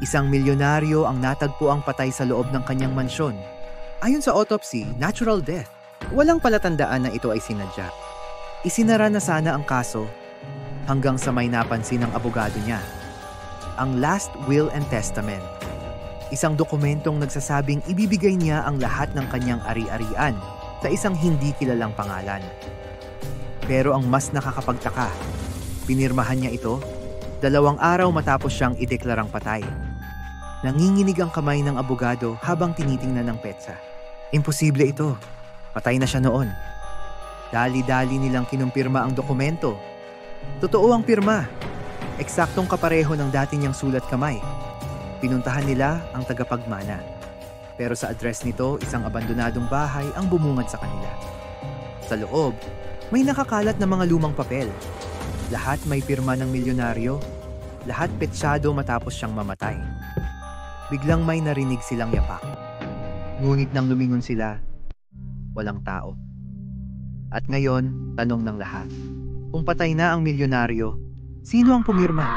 Isang milyonaryo ang natagpo ang patay sa loob ng kanyang mansyon. Ayon sa autopsy, natural death. Walang palatandaan na ito ay sinadya. Isinara na sana ang kaso hanggang sa may napansin ng abogado niya. Ang Last Will and Testament. Isang dokumentong nagsasabing ibibigay niya ang lahat ng kanyang ari-arian sa isang hindi kilalang pangalan. Pero ang mas nakakapagtaka, pinirmahan niya ito 2 araw matapos siyang ideklarang patay. Nanginginig ang kamay ng abogado habang tinitingnan ng petsa. Imposible ito. Patay na siya noon. Dali-dali nilang kinumpirma ang dokumento. Totoo ang pirma. Eksaktong kapareho ng dati niyang sulat kamay. Pinuntahan nila ang tagapagmana. Pero sa address nito, isang abandonadong bahay ang bumungad sa kanila. Sa loob, may nakakalat na mga lumang papel. Lahat may pirma ng milyonaryo. Lahat petsyado matapos siyang mamatay. Biglang may narinig silang yapak. Ngunit nang lumingon sila, walang tao. At ngayon, tanong ng lahat. Kung patay na ang milyonaryo, sino ang pumirma?